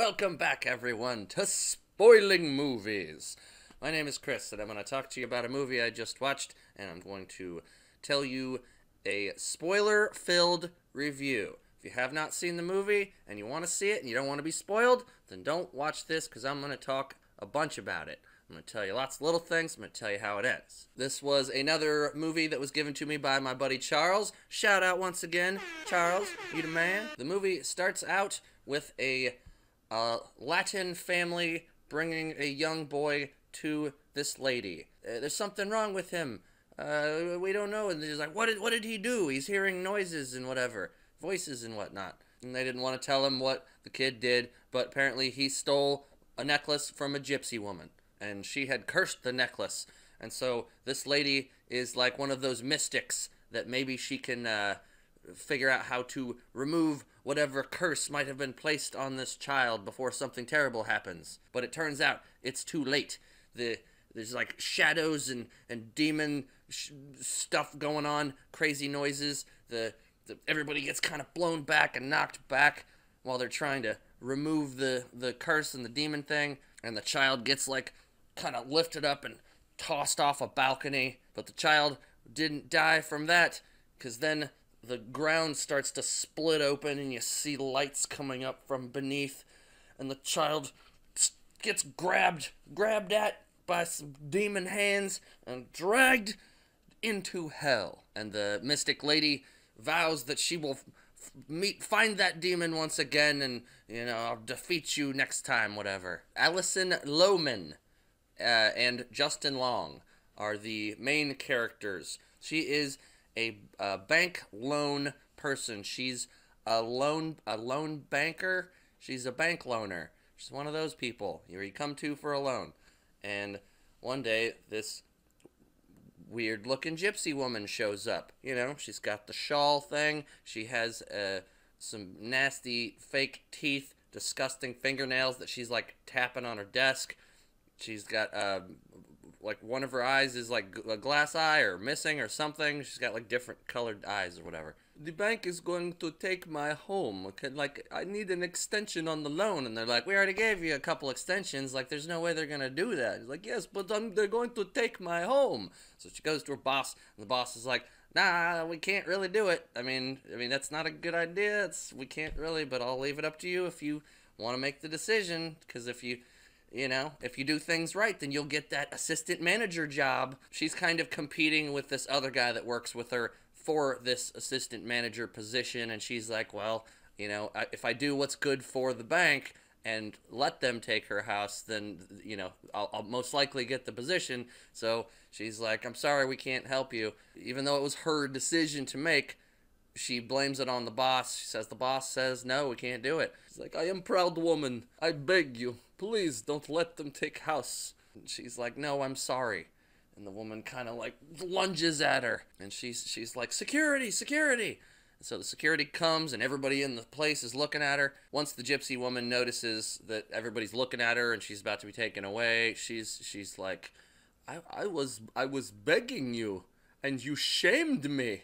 Welcome back, everyone, to Spoiling Movies. My name is Chris, and I'm going to talk to you about a movie I just watched, and I'm going to tell you a spoiler-filled review. If you have not seen the movie, and you want to see it, and you don't want to be spoiled, then don't watch this, because I'm going to talk a bunch about it. I'm going to tell you lots of little things. I'm going to tell you how it ends. This was another movie that was given to me by my buddy Charles. Shout out once again, Charles, you the man. The movie starts out with a Latin family bringing a young boy to this lady. There's something wrong with him. We don't know. And he's like, what did he do? He's hearing noises and whatever, voices and whatnot. And they didn't want to tell him what the kid did, but apparently he stole a necklace from a gypsy woman, and she had cursed the necklace. And so this lady is like one of those mystics that maybe she can figure out how to remove whatever curse might have been placed on this child before something terrible happens. But it turns out it's too late. There's like shadows and demon stuff going on, crazy noises. Everybody gets kind of blown back and knocked back while they're trying to remove the curse and the demon thing. And the child gets like kind of lifted up and tossed off a balcony. But the child didn't die from that, because then the ground starts to split open and you see lights coming up from beneath, and the child gets grabbed at by some demon hands and dragged into hell. And the mystic lady vows that she will find that demon once again, and I'll defeat you next time, whatever. Alison Lohman and Justin Long are the main characters. She is a bank loan person. She's a loan banker. She's a bank loaner. She's one of those people you come to for a loan. And one day, this weird-looking gypsy woman shows up. She's got the shawl thing. She has some nasty fake teeth, disgusting fingernails that she's like tapping on her desk. She's got like one of her eyes is like a glass eye or missing or something. She's got like different colored eyes or whatever. The bank is going to take my home. I need an extension on the loan. And they're like, we already gave you a couple extensions. Like, there's no way they're going to do that. He's like, yes, but they're going to take my home. So she goes to her boss, and the boss is like, nah, we can't really do it. I mean, that's not a good idea. We can't really, but I'll leave it up to you if you want to make the decision. Because if you do things right, then you'll get that assistant manager job. She's kind of competing with this other guy that works with her for this assistant manager position, and she's like, well, if I do what's good for the bank and let them take her house, then, I'll most likely get the position. So she's like, I'm sorry, we can't help you. Even though it was her decision to make, she blames it on the boss. She says the boss says, no, we can't do it. She's like, I am proud woman. I beg you, please don't let them take house. And she's like, no, I'm sorry. And the woman kind of like lunges at her. And she's like, security, security. And so the security comes and everybody in the place is looking at her. Once the gypsy woman notices that everybody's looking at her and she's about to be taken away, she's like, I was begging you and you shamed me.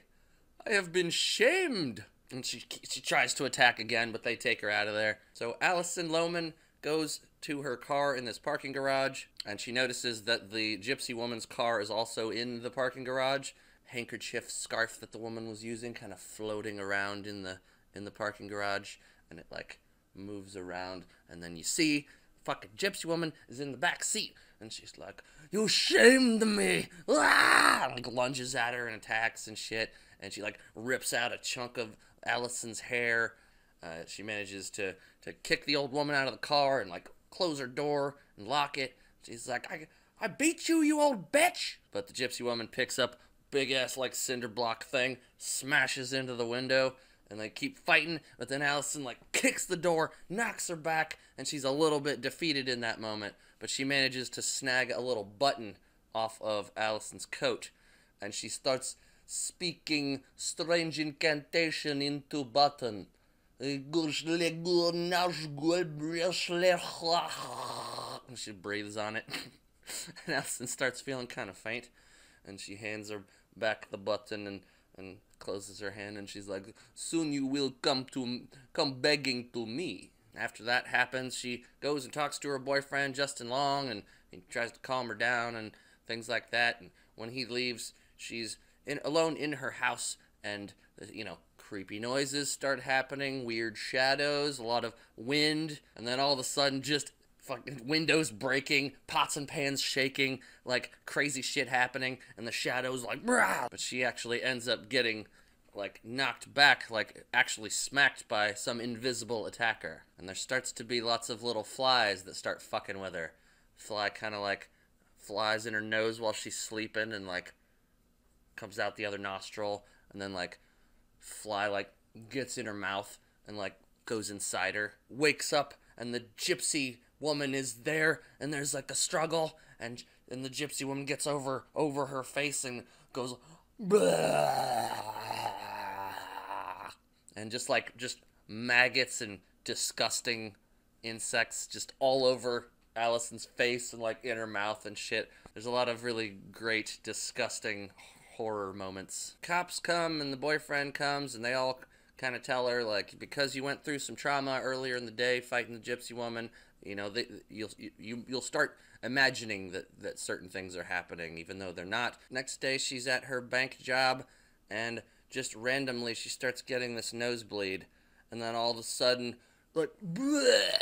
I have been shamed. And she tries to attack again, but they take her out of there. So Alison Lohman goes to her car in this parking garage, and she notices that the gypsy woman's car is also in the parking garage. Handkerchief scarf that the woman was using kind of floating around in the parking garage, and it like moves around, and then you see fucking gypsy woman is in the back seat, and she's like, you shamed me, ah! Like lunges at her and attacks and shit, and she like rips out a chunk of Alison's hair. She manages to kick the old woman out of the car and like close her door and lock it. She's like, I beat you, you old bitch. But the gypsy woman picks up big ass like cinder block thing, smashes into the window, and they keep fighting. But then Alison like kicks the door, knocks her back, and she's a little bit defeated in that moment. But she manages to snag a little button off of Alison's coat, and she starts speaking strange incantation into button. And she breathes on it. And Alison starts feeling kind of faint, and she hands her back the button and closes her hand, and she's like, soon you will come begging to me. After that happens, she goes and talks to her boyfriend, Justin Long, and he tries to calm her down and things like that. And when he leaves, she's alone in her house, and, creepy noises start happening, weird shadows, a lot of wind, and then all of a sudden just fucking windows breaking, pots and pans shaking, like crazy shit happening, and the shadows like, brah! But she actually ends up getting like knocked back, like actually smacked by some invisible attacker. And there starts to be lots of little flies that start fucking with her. Fly kind of like flies in her nose while she's sleeping and like comes out the other nostril, and then like fly like gets in her mouth and like goes inside her. Wakes up and the gypsy woman is there, and there's like a struggle, and the gypsy woman gets over her face and goes, "Bleh," and just maggots and disgusting insects just all over Allison's face and like in her mouth and shit. There's a lot of really great, disgusting horror moments. Cops come and the boyfriend comes, and they all kind of tell her, like, because you went through some trauma earlier in the day fighting the gypsy woman, you'll start imagining that certain things are happening even though they're not. Next day she's at her bank job, and just randomly she starts getting this nosebleed, and then all of a sudden, like, bleh,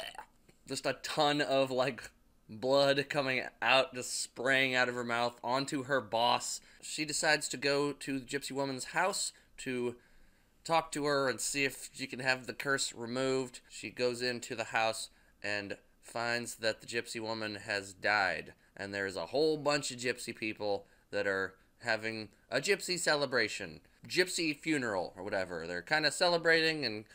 just a ton of like blood coming out, just spraying out of her mouth onto her boss. She decides to go to the gypsy woman's house to talk to her and see if she can have the curse removed. She goes into the house and finds that the gypsy woman has died, and there's a whole bunch of gypsy people that are having a gypsy celebration, gypsy funeral or whatever. They're kind of celebrating and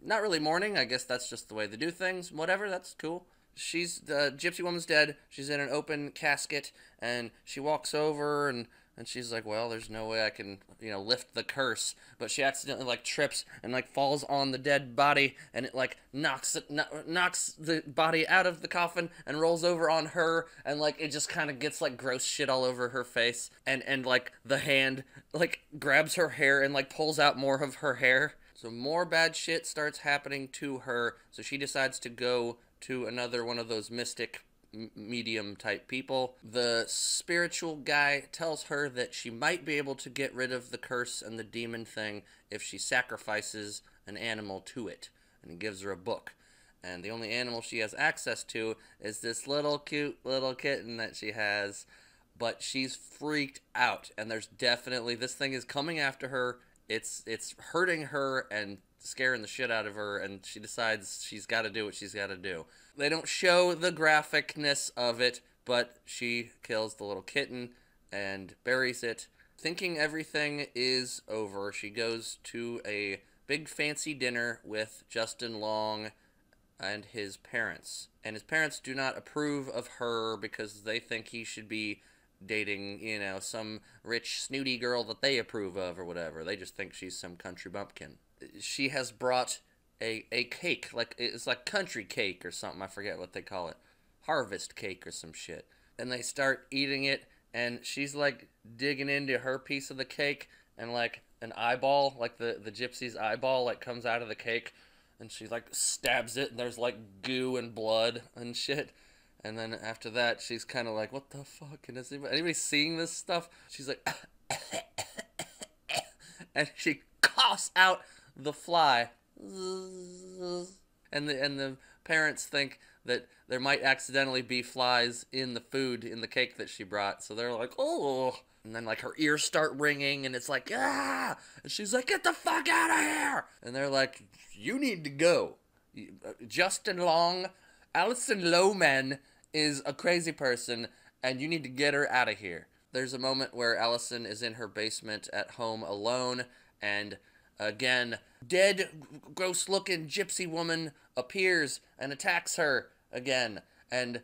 not really mourning. I guess that's just the way they do things. Whatever, that's cool. The gypsy woman's dead. She's in an open casket, and she walks over and she's like, well, there's no way I can, lift the curse. But she accidentally, like, trips and, like, falls on the dead body, and it, like, knocks the body out of the coffin and rolls over on her, and, like, it just kind of gets, like, gross shit all over her face. And, like, the hand, like, grabs her hair and, like, pulls out more of her hair. So more bad shit starts happening to her, so she decides to go to another one of those mystic medium type people. The spiritual guy tells her that she might be able to get rid of the curse and the demon thing if she sacrifices an animal to it, and he gives her a book. And the only animal she has access to is this little cute little kitten that she has, but she's freaked out, and there's definitely, this thing is coming after her. It's hurting her and scaring the shit out of her, and she decides she's got to do what she's got to do. They don't show the graphicness of it, but she kills the little kitten and buries it. Thinking everything is over, she goes to a big fancy dinner with Justin Long and his parents. And his parents do not approve of her because they think he should be dating, some rich, snooty girl that they approve of or whatever. They just think she's some country bumpkin. She has brought a cake, like, it's like country cake or something, I forget what they call it. Harvest cake or some shit. And they start eating it, and she's, like, digging into her piece of the cake, and, like, an eyeball, like the gypsy's eyeball, like, comes out of the cake, and she, like, stabs it, and there's, like, goo and blood and shit. And then after that, she's kind of like, what the fuck? And is anybody seeing this stuff? She's like, and she coughs out the fly. And the parents think that there might accidentally be flies in the food, in the cake that she brought. So they're like, oh. And then, like, her ears start ringing, and it's like, ah! And she's like, get the fuck out of here! And they're like, you need to go. Justin Long, Alison Lohman is a crazy person, and you need to get her out of here. There's a moment where Allison is in her basement at home alone, and again, dead, gross-looking gypsy woman appears and attacks her again, and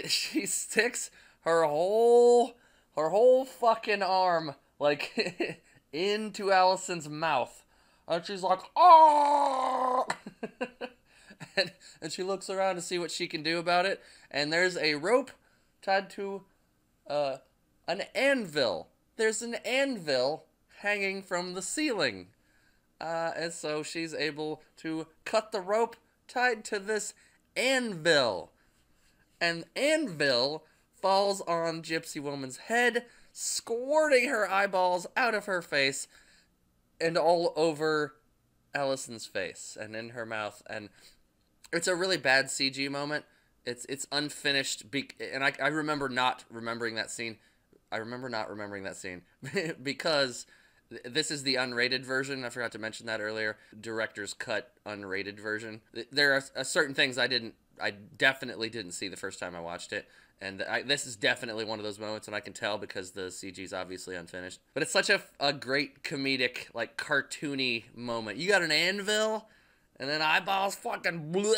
she sticks her whole fucking arm, like, into Allison's mouth, and she's like, oh! And she looks around to see what she can do about it, and there's a rope tied to an anvil. There's an anvil hanging from the ceiling. And so she's able to cut the rope tied to this anvil. And anvil falls on Gypsy Woman's head, squirting her eyeballs out of her face and all over Allison's face and in her mouth. And it's a really bad CG moment. It's unfinished, and I remember not remembering that scene. I remember not remembering that scene because this is the unrated version. I forgot to mention that earlier. Director's cut unrated version. There are certain things I definitely didn't see the first time I watched it. And this is definitely one of those moments, and I can tell because the CG is obviously unfinished. But it's such a great comedic, like, cartoony moment. You got an anvil, and then eyeballs fucking bleh.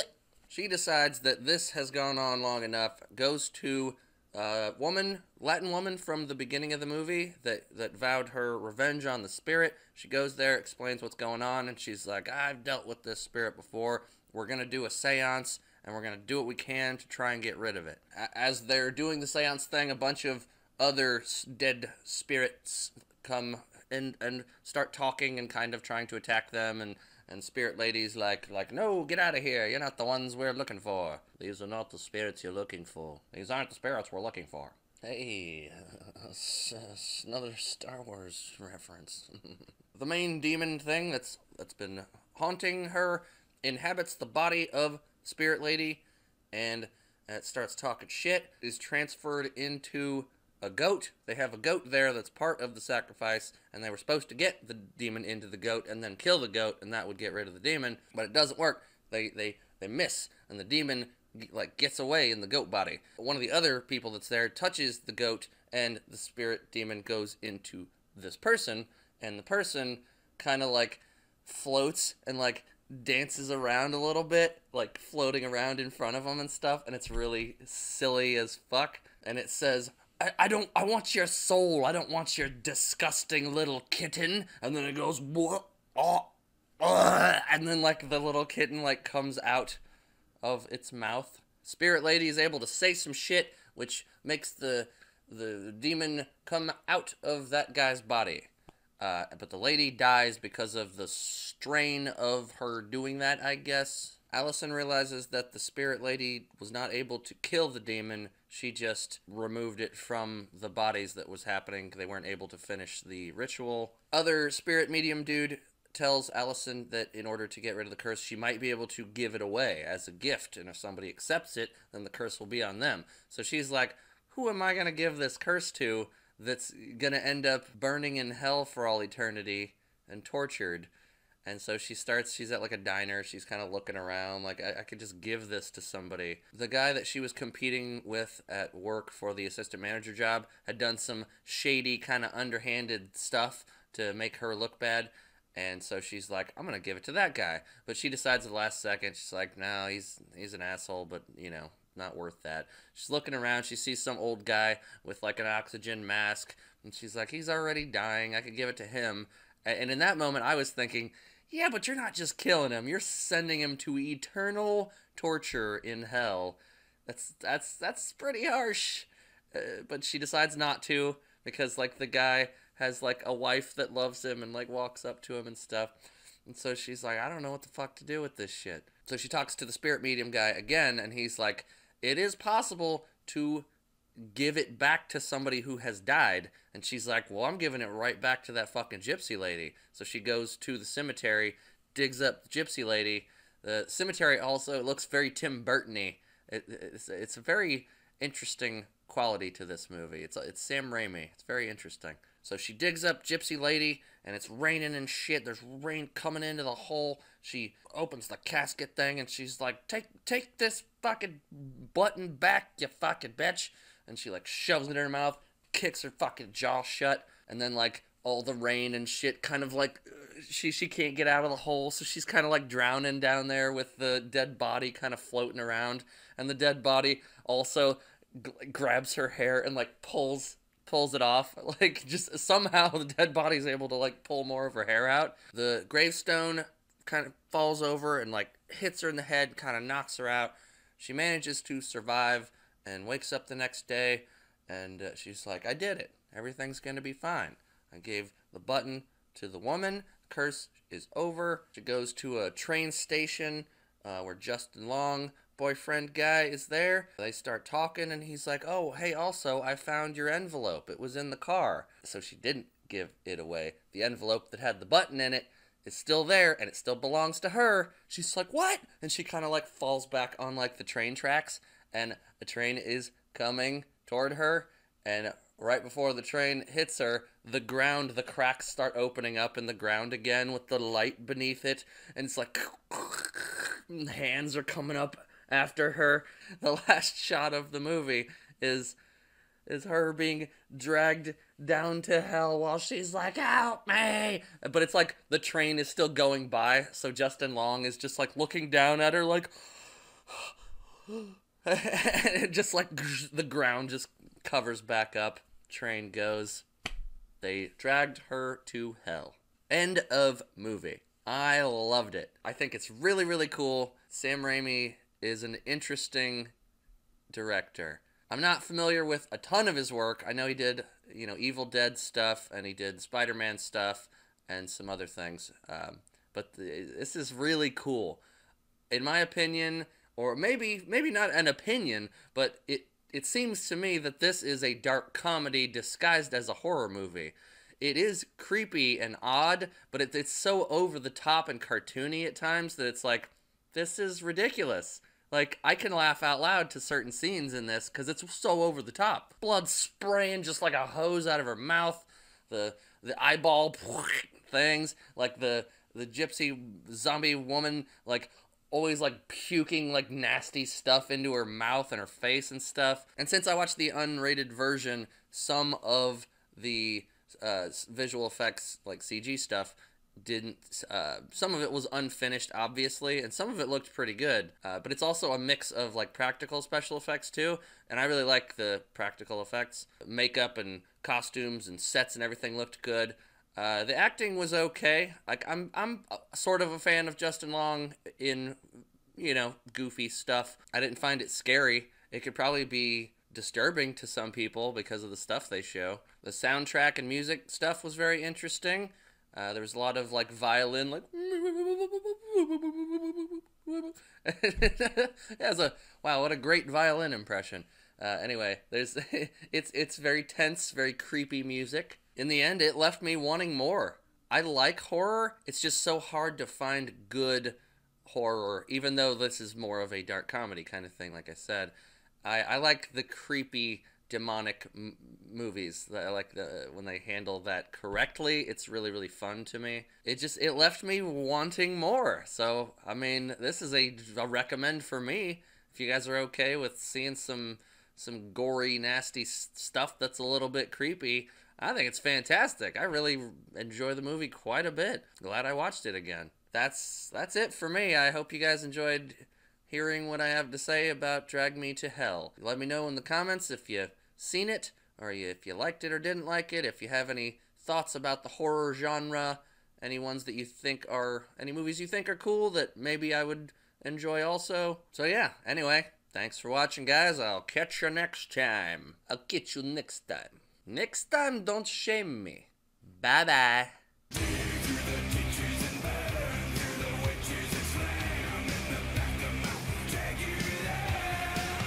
She decides that this has gone on long enough, goes to a Latin woman from the beginning of the movie that vowed her revenge on the spirit. She goes there, explains what's going on, and she's like, I've dealt with this spirit before. We're going to do a seance, and we're going to do what we can to try and get rid of it. As they're doing the seance thing, a bunch of other dead spirits come in and start talking and kind of trying to attack them, and Spirit Lady's like, no, get out of here. You're not the ones we're looking for. These are not the spirits you're looking for. These aren't the spirits we're looking for. Hey, another Star Wars reference. The main demon thing that's been haunting her inhabits the body of Spirit Lady, and it starts talking shit, is transferred into a goat. They have a goat there that's part of the sacrifice, and they were supposed to get the demon into the goat and then kill the goat, and that would get rid of the demon, but it doesn't work. They miss, and the demon gets away in the goat body. One of the other people that's there touches the goat, and the spirit demon goes into this person, and the person kind of floats and dances around a little bit, floating around in front of them and stuff, and it's really silly as fuck. And it says, I want your soul. I don't want your disgusting little kitten. And then it goes, what? Oh, and then the little kitten comes out of its mouth. Spirit Lady is able to say some shit, which makes the demon come out of that guy's body. But the lady dies because of the strain of her doing that, I guess. Allison realizes that the Spirit Lady was not able to kill the demon. She just removed it from the bodies that was happening. They weren't able to finish the ritual. Other spirit medium dude tells Allison that in order to get rid of the curse, she might be able to give it away as a gift. And if somebody accepts it, then the curse will be on them. So she's like, who am I going to give this curse to that's going to end up burning in hell for all eternity and tortured? And so she's at a diner. She's kind of looking around I could just give this to somebody. The guy that she was competing with at work for the assistant manager job had done some shady kind of underhanded stuff to make her look bad. And so she's like, I'm going to give it to that guy. But she decides at the last second, she's like, no, he's an asshole, but, not worth that. She's looking around. She sees some old guy with an oxygen mask. And she's like, he's already dying. I could give it to him. And in that moment, I was thinking, yeah, but you're not just killing him. You're sending him to eternal torture in hell. That's pretty harsh. But she decides not to because, the guy has, a wife that loves him and, walks up to him and stuff. And so she's like, I don't know what the fuck to do with this shit. So she talks to the spirit medium guy again, and he's like, it is possible to give it back to somebody who has died. And she's like, well, I'm giving it right back to that fucking gypsy lady. So she goes to the cemetery, digs up the gypsy lady. The cemetery also looks very Tim Burton-y. It's a very interesting quality to this movie. It's Sam Raimi. It's very interesting. So she digs up gypsy lady, and it's raining and shit. There's rain coming into the hole. She opens the casket thing, and she's like, take this fucking button back, you fucking bitch. And she shoves it in her mouth, kicks her fucking jaw shut, and then all the rain and shit kind of she can't get out of the hole, so she's kind of drowning down there with the dead body kind of floating around, and the dead body also grabs her hair and pulls it off. Just somehow the dead body's able to pull more of her hair out. The gravestone kind of falls over and hits her in the head, kind of knocks her out. She manages to survive and wakes up the next day, and she's like, I did it. Everything's going to be fine. I gave the button to the woman. The curse is over. She goes to a train station where Justin Long, boyfriend guy, is there. They start talking, and he's like, oh, hey, also, I found your envelope. It was in the car. So she didn't give it away. The envelope that had the button in it is still there, and it still belongs to her. She's like, what? And she kind of like falls back on like the train tracks, and the train is coming toward her, and right before the train hits her, the cracks start opening up in the ground again with the light beneath it, and it's like, hands are coming up after her. The last shot of the movie is her being dragged down to hell while she's like, help me! But it's like the train is still going by, so Justin Long is just like looking down at her like, and just like the ground just covers back up. Train goes. They dragged her to hell. End of movie. I loved it. I think it's really, really cool. Sam Raimi is an interesting director. I'm not familiar with a ton of his work. I know he did, Evil Dead stuff, and he did Spider-Man stuff, and some other things. But this is really cool. In my opinion, or maybe not an opinion, but it seems to me that this is a dark comedy disguised as a horror movie. It is creepy and odd, but it's so over the top and cartoony at times that it's like, this is ridiculous. Like, I can laugh out loud to certain scenes in this because it's so over the top. Blood spraying just like a hose out of her mouth. The eyeball things. Like the gypsy zombie woman, like, always like puking like nasty stuff into her mouth and her face and stuff. And since I watched the unrated version, some of the visual effects, like CG stuff, some of it was unfinished, obviously, and some of it looked pretty good, but it's also a mix of like practical special effects too, and I really like the practical effects. Makeup and costumes and sets and everything looked good. The acting was okay. Like, I'm sort of a fan of Justin Long in, goofy stuff. I didn't find it scary. It could probably be disturbing to some people because of the stuff they show. The soundtrack and music stuff was very interesting. There was a lot of like violin, like wow, what a great violin impression. Anyway, it's very tense, very creepy music. In the end, it left me wanting more. I like horror. It's just so hard to find good horror, even though this is more of a dark comedy kind of thing, like I said. I like the creepy, demonic movies. I like when they handle that correctly. It's really, really fun to me. It left me wanting more. So, I mean, this is a recommend for me. If you guys are okay with seeing some gory, nasty stuff that's a little bit creepy, I think it's fantastic. I really enjoy the movie quite a bit. Glad I watched it again. That's it for me. I hope you guys enjoyed hearing what I have to say about Drag Me to Hell. Let me know in the comments if you've seen it, or if you liked it or didn't like it, if you have any thoughts about the horror genre, any movies you think are cool that maybe I would enjoy also. So yeah, anyway, thanks for watching, guys. I'll catch you next time. Next time, don't shame me. Bye-bye.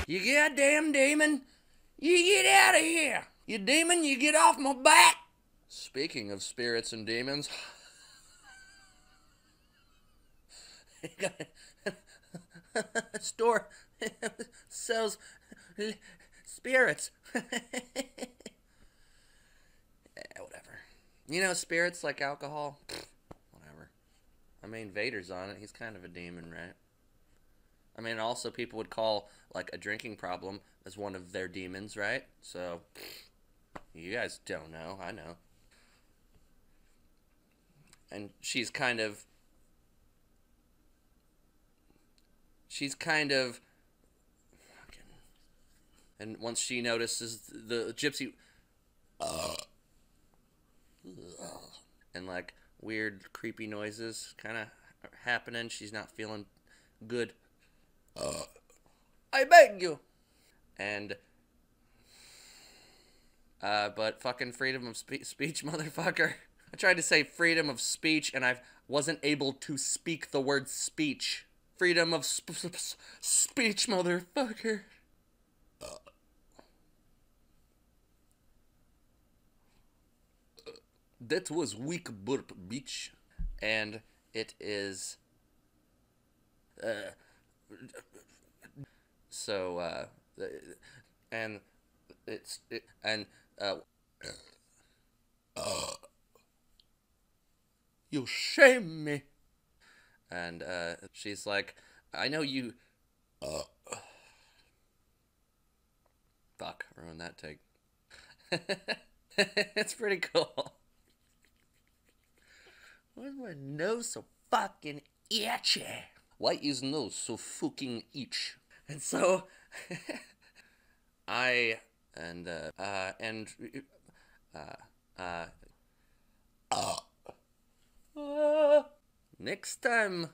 You goddamn demon, you get out of here. You demon, you get off my back. Speaking of spirits and demons, store sells spirits. Whatever. Spirits like alcohol. Whatever. I mean, Vader's on it. He's kind of a demon, right? I mean, also people would call, like, a drinking problem as one of their demons, right? So, you guys don't know. I know. And she's kind of and once she notices the gypsy, and, like, weird, creepy noises kind of happening, she's not feeling good. I beg you. And, but fucking freedom of speech, motherfucker. I tried to say freedom of speech, and I wasn't able to speak the word speech. Freedom of speech, motherfucker. That was weak burp, bitch. And it is... So, and you shame me. And she's like, I know you. Fuck, ruined that take. It's pretty cool. Why's my nose so fucking itchy? Why is nose so fucking itch? And so, I and next time